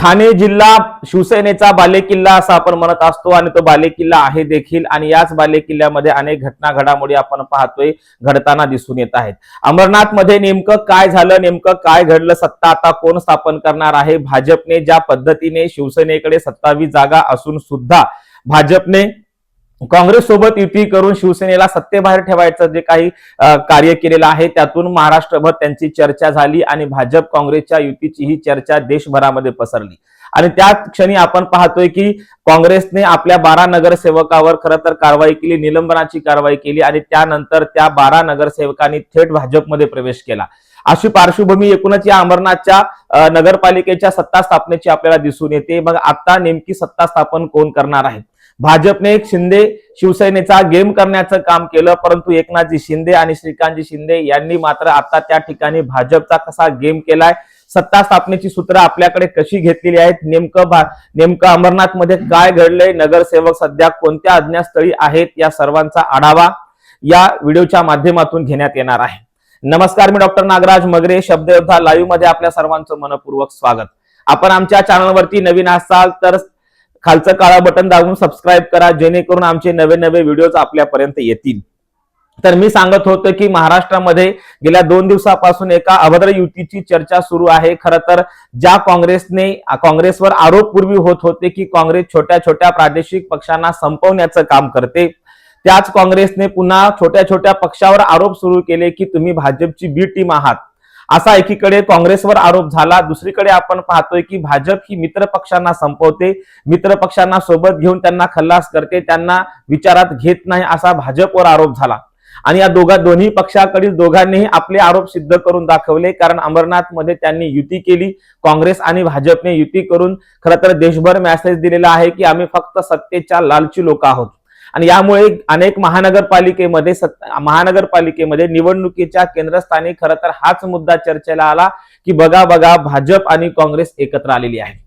ठाणे जिल्हा शिवसेनेचा बालेकिल्ला असा आपण म्हणत असतो आणि तो बालेकिल्ला आहे देखील। आणि याच बालेकिल्ल्यामध्ये अनेक घटना घडामोडी आपण पाहतोय घडताना दिसून येत आहेत। अमरनाथ मध्ये नेमकं काय झालं, नेमकं काय घडलं, सत्ता आता कोण स्थापन करणार आहे? भाजपने ज्या पद्धतीने शिवसेनेकडे 27 जागा असून सुद्धा भाजपने काँग्रेस सोबत युती करून शिवसेनेला सत्तेबाहेर ठेवायचं जे काही कार्य केलेलं आहे त्यातून महाराष्ट्रभर त्यांची चर्चा झाली आणि भाजप काँग्रेसच्या युतीची ही चर्चा देशभरामध्ये पसरली। आणि त्याच क्षणी आपण पाहतोय की काँग्रेसने आपल्या 12 नगरसेवकावर खरं तर कारवाई केली, निलंबनाची कारवाई केली आणि त्यानंतर त्या 12 नगरसेवकांनी थेट भाजपमध्ये प्रवेश केला। अशी पार्श्वभूमी एकूणच या अमरनाथच्या नगरपालिकेच्या सत्ता स्थापनेची आपल्याला दिसून येते। मग आता नेमकी सत्ता स्थापन कोण करणार आहे? भाजपने एक शिंदे शिवसेनेचा गेम करण्याचं काम केलं, परंतु एकनाथजी शिंदे आणि श्रीकांतजी शिंदे यांनी मात्र आता त्या ठिकाणी भाजपचा कसा गेम केलाय, सत्ता स्थापनेची सूत्र आपल्याकडे कशी घेतलेली आहेत, नेमकं अमरनाथ मध्ये काय घडलंय, नगरसेवक सध्या कोणत्या अज्ञातस्थळी आहेत, या सर्वांचा आढावा या व्हिडिओच्या माध्यमातून घेण्यात येणार आहे। नमस्कार, मी डॉक्टर नागराज मगरे, शब्दयोद्धा लाईव्ह मध्ये आपल्या सर्वांचं मनपूर्वक स्वागत। आपण आमच्या चॅनलवरती नवीन असाल तर खालचं काळं बटन दाबून सबस्क्राईब करा, जेणेकरून आमचे नवे नवे व्हिडिओज आपल्यापर्यंत येतील। तर मी सांगत होतो की महाराष्ट्रामध्ये गेल्या 2 दिवसापासून एका अभद्र युतीची चर्चा सुरू आहे। खरं तर ज्या काँग्रेसवर आरोप पूर्वी होत होते की काँग्रेस छोट्या छोट्या प्रादेशिक पक्षांना संपवण्याचं काम करते, त्याच काँग्रेसने पुन्हा छोट्या छोट्या पक्षावर आरोप सुरू केले की तुम्ही भाजपची बी टीम आहात, असा एकीकडे काँग्रेसवर आरोप झाला। दुसरीकडे आपण पाहतोय की भाजप ही मित्र पक्षांना संपवते, मित्र पक्षांना सोबत घेऊन त्यांना खल्लास करते, त्यांना विचारात घेत नाही, असा भाजपवर आरोप झाला। आणि या दोन्ही पक्षाकडील दोघांनीही आपले आरोप सिद्ध करून दाखवले, कारण अमरनाथ मध्ये त्यांनी युती केली, काँग्रेस आणि भाजपने युती करून खरं तर देशभर मेसेज दिलेला आहे की आम्ही फक्त सत्तेच्या लालची लोक आहोत। आणि यामुळे अनेक महानगरपालिकेमध्ये निवडणुकीच्या केंद्रस्थानी खरं तर हाच मुद्दा चर्चेला आला की बघा भाजप आणि काँग्रेस एकत्र आलेली आहे।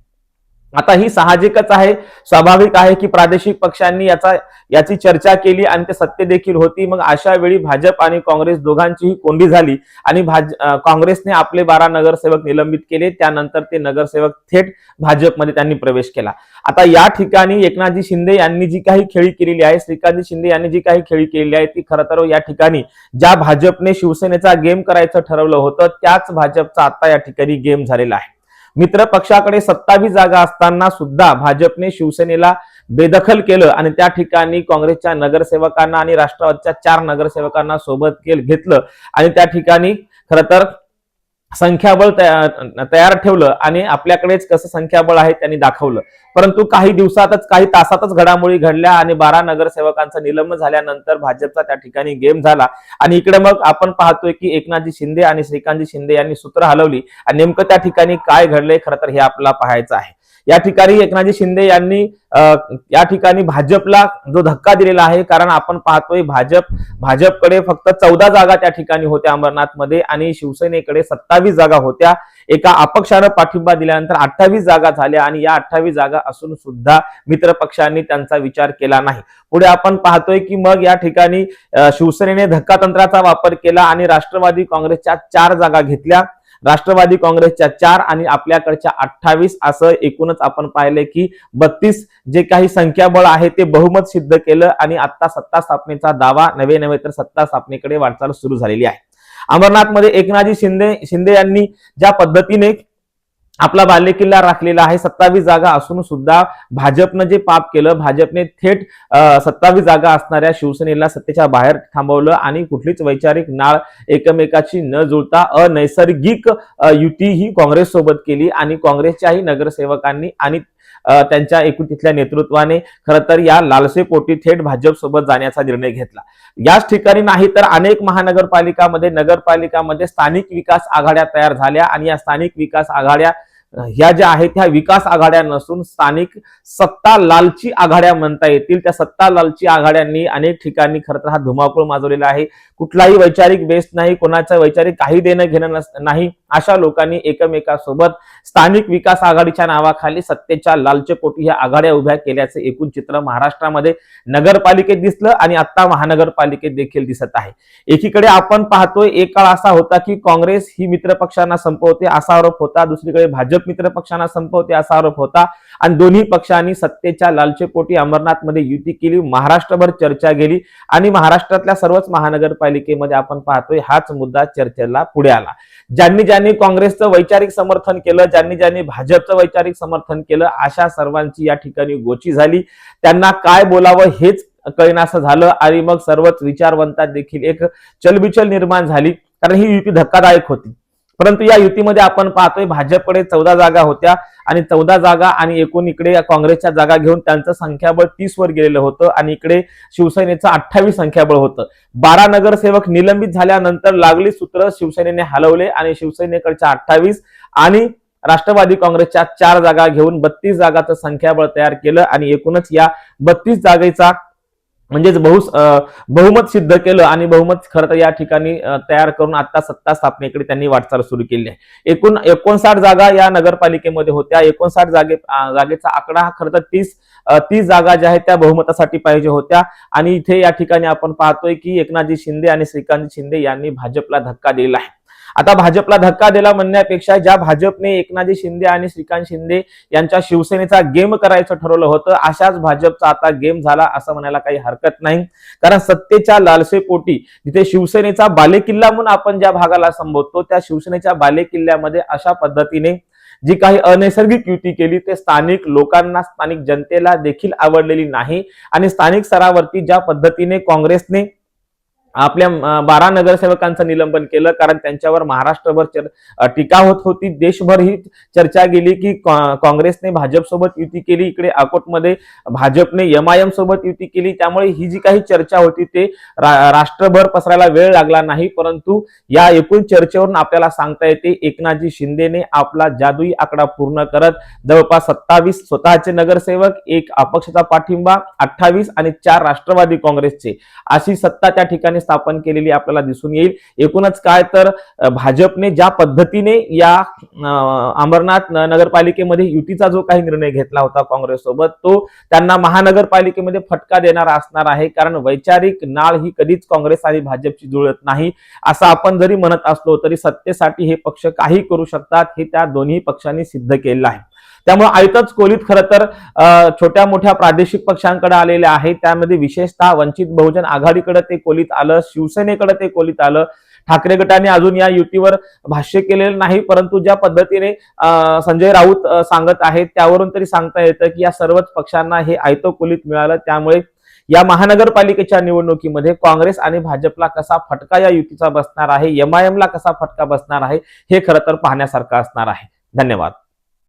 आता ही साहजिकच आहे, स्वाभाविक आहे की प्रादेशिक पक्षांनी याची चर्चा केली आणि ते सत्य देखील होती। मग अशा वेळी भाजप आणि काँग्रेस दोघांचीही कोंडी झाली आणि काँग्रेसने आपले 12 नगरसेवक निलंबित केले, त्यानंतर ते नगरसेवक थेट भाजपमध्ये त्यांनी प्रवेश केला। आता या ठिकाणी एकनाथजी शिंदे यांनी जी काही खेळी केलेली आहे, श्रीकांतजी शिंदे यांनी जी काही खेळी केलेली आहे, ती खरं तर या ठिकाणी ज्या भाजपने शिवसेनेचा गेम करायचं ठरवलं होतं त्याच भाजपचा आता या ठिकाणी गेम झालेला आहे। मित्र पक्षाकडे 27 जागा असताना सुद्धा भाजपने शिवसेनेला बेदखल केलं आणि त्या ठिकाणी काँग्रेसच्या नगरसेवकांना आणि राष्ट्रवादीच्या 4 नगरसेवकांना सोबत घेतलं आणि त्या ठिकाणी खरं तर संख्याबळ तयार ठेवलं आणि आपल्याकडेच कसं संख्याबळ आहे त्यांनी दाखवलं। परंतु काही दिवसातच, काही तासातच घडामोडी घडल्या आणि 12 नगरसेवकांचं निलंबन झाल्यानंतर भाजपचा त्या ठिकाणी गेम झाला। आणि इकडे मग आपण पाहतोय की एकनाथजी शिंदे आणि श्रीकांतजी शिंदे यांनी सूत्र हलवली आणि नेमकं त्या ठिकाणी काय घडलंय खरं तर हे आपल्याला पाहायचं आहे। या ठिकाणी एकनाथजी शिंदे यांनी या ठिकाणी भाजपला जो धक्का दिलेला आहे, कारण आपण पाहतोय भाजपकडे फक्त 14 जागा त्या ठिकाणी होत्या अमरनाथ मध्ये आणि शिवसेनेकडे 27 जागा होत्या। एका अपक्षानं पाठिंबा दिल्यानंतर 28 जागा झाल्या आणि या 28 जागा असून सुद्धा मित्र पक्षांनी त्यांचा विचार केला नाही। पुढे आपण पाहतोय की मग या ठिकाणी शिवसेनेने धक्कातंत्राचा वापर केला आणि राष्ट्रवादी काँग्रेसच्या 4 जागा घेतल्या, राष्ट्रवादी काँग्रेसच्या 4 आणि आपल्याकडच्या 28, असं एकूणच आपण पाहिले की 32 जे काही संख्याबळ आहे ते बहुमत सिद्ध केलं आणि आता सत्ता स्थापनेचा दावा नवे तर सत्ता स्थापनेकडे वाटचाल सुरू झालेली आहे। अमरनाथ मध्ये एकनाथजी शिंदे यांनी ज्या पद्धतीने आपला बालेकिल्ला राखलेला आहे, 27 जागा असून सुद्धा भाजपनं जे पाप केलं, भाजपने थेट 27 जागा असणाऱ्या शिवसेनेला सत्तेच्या बाहेर थांबवलं आणि कुठलीच वैचारिक नाळ एकमेकाची न जुळता अनैसर्गिक युती ही काँग्रेस सोबत केली आणि काँग्रेसच्याही नगरसेवकांनी आणि त्यांच्या एकूण तिथल्या नेतृत्वाने खरं तर या लालसेपोटी थेट भाजप सोबत जाण्याचा निर्णय घेतला। याच ठिकाणी नाही तर अनेक नगरपालिकामध्ये स्थानिक विकास आघाड्या तयार झाल्या आणि या स्थानिक विकास आघाड्या ह्या ज्या आहेत ह्या विकास आघाड्या नसून स्थानिक सत्ता लालची आघाड्या म्हणता येतील। त्या सत्ता लालची आघाड्यांनी अनेक ठिकाणी खरं तर हा धुमाकूळ माजवलेला आहे। कुठलाही वैचारिक बेस नाही, कोणाचं वैचारिक काही देणं घेणं नाही, अशा लोकांनी एकमेकांसोबत स्थानिक विकास आघाडीच्या नावाखाली सत्तेच्या लालचेपोटी ह्या आघाड्या उभ्या केल्याचे एकूण चित्र महाराष्ट्रामध्ये नगरपालिकेत दिसलं आणि आता महानगरपालिकेत देखील दिसत आहे। एकीकडे आपण पाहतोय एक काळ असा होता की काँग्रेस ही मित्र पक्षांना संपवते असा आरोप होता, दुसरीकडे भाजप भाजप मित्र पक्षांना संपवते असा आरोप होता आणि दोन्ही पक्षांनी सत्तेच्या लालचेपोटी अमरनाथमध्ये युती केली, महाराष्ट्रभर चर्चा गेली आणि महाराष्ट्रातल्या सर्वच महानगरपालिकेमध्ये आपण पाहतोय हाच मुद्दा चर्चेला पुढे आला। ज्यांनी ज्यांनी काँग्रेसचं वैचारिक समर्थन केलं, ज्यांनी ज्यांनी भाजपचं वैचारिक समर्थन केलं, अशा सर्वांची या ठिकाणी गोची झाली। त्यांना काय बोलावं हेच कळेनासं झालं आणि मग सर्वच विचारवंतात देखील एक चलबिचल निर्माण झाली, कारण ही युती धक्कादायक होती। परंतु या युतीमध्ये आपण पाहतोय भाजपकडे 14 जागा होत्या आणि 14 जागा आणि एकूण इकडे काँग्रेसच्या जागा घेऊन त्यांचं संख्याबळ 30 वर गेलेलं होतं आणि इकडे शिवसेनेचं 28 संख्याबळ होतं। 12 नगरसेवक निलंबित झाल्यानंतर लागली सूत्र शिवसेनेने हलवले आणि शिवसेनेकडच्या 28 आणि राष्ट्रवादी काँग्रेसच्या 4 जागा घेऊन 32 जागाचं संख्याबळ तयार केलं आणि एकूणच या 32 जागेचा म्हणजेच बहुमत सिद्ध केलं आणि बहुमत खरं तर या ठिकाणी तयार करून आता सत्ता स्थापनेकडे त्यांनी वाटचाल सुरू केली आहे। एकूण 59 जागा या नगरपालिकेमध्ये होत्या। 59 जागेचा आकडा हा खरं तर 30 जागा ज्या आहेत त्या बहुमतासाठी पाहिजे होत्या आणि इथे या ठिकाणी आपण पाहतोय की एकनाथजी शिंदे आणि श्रीकांत शिंदे यांनी भाजपला धक्का दिला आहे। आता भाजपला धक्का दिला म्हणण्यापेक्षा ज्या भाजपने एकनाथजी शिंदे आणि श्रीकांत शिंदे यांच्या शिवसेनेचा गेम करायचं ठरवलं होतं, अशाच भाजपचा आता गेम झाला असं म्हणायला काही हरकत नाही। कारण सत्तेच्या लालसेपोटी जिथे शिवसेनेचा बालेकिल्ला म्हणून आपण ज्या भागाला संबोधतो त्या शिवसेनेच्या बालेकिल्ल्यामध्ये अशा पद्धतीने जी काही अनैसर्गिक युती केली ते स्थानिक लोकांना, स्थानिक जनतेला देखील आवडलेली नाही आणि स्थानिक स्तरावरती ज्या पद्धतीने काँग्रेसने आपल्या 12 नगरसेवकांचं निलंबन केलं, कारण त्यांच्यावर महाराष्ट्रभर टीका होत होती, देशभर ही चर्चा गेली की काँग्रेसने भाजप सोबत युती केली, इकडे अकोटमध्ये भाजपने MIM सोबत युती केली। त्यामुळे ही जी काही चर्चा होती ते राष्ट्रभर पसरायला वेळ लागला नाही, परंतु या एकूण चर्चेवरून आपल्याला सांगता येते एकनाथजी शिंदेने आपला जादुई आकडा पूर्ण करत जवळपास 27 स्वतःचे नगरसेवक, 1 अपक्षाचा पाठिंबा, 28 आणि 4 राष्ट्रवादी काँग्रेसचे अशी सत्ता त्या ठिकाणी स्थापन केलेली आपल्याला दिसून येईल। एकूणच काय तर भाजपने ज्या पद्धतीने या अमरनाथ नगरपालिकेमध्ये युतीचा जो काही निर्णय घेतला होता काँग्रेस सोबत, तो त्यांना महानगरपालिकेमध्ये फटका देणारा असणार आहे। कारण वैचारिक नाळ ही कधीच काँग्रेस आणि भाजपची जुळत नाही असं आपण जरी म्हणत असलो तरी सत्तेसाठी हे पक्ष काही करू शकतात हे त्या दोन्ही पक्षांनी सिद्ध केलं आहे। त्यामुळे आयतच कोलीत खरं तर छोट्या मोठ्या प्रादेशिक पक्षांकडे आलेले आहे, त्यामध्ये विशेषतः वंचित बहुजन आघाडीकडे ते कोलीत आलं, शिवसेनेकडे ते कोलीत आलं। ठाकरे गटाने अजून या युतीवर भाष्य केलेलं नाही, परंतु ज्या पद्धतीने संजय राऊत सांगत आहेत त्यावरून तरी सांगता येतं की या सर्वच पक्षांना हे आयतं कोलीत मिळालं। त्यामुळे या महानगरपालिकेच्या निवडणुकीमध्ये काँग्रेस आणि भाजपला कसा फटका या युतीचा बसणार आहे, MIM ला कसा फटका बसणार आहे हे खरं तर पाहण्यासारखं असणार आहे। धन्यवाद।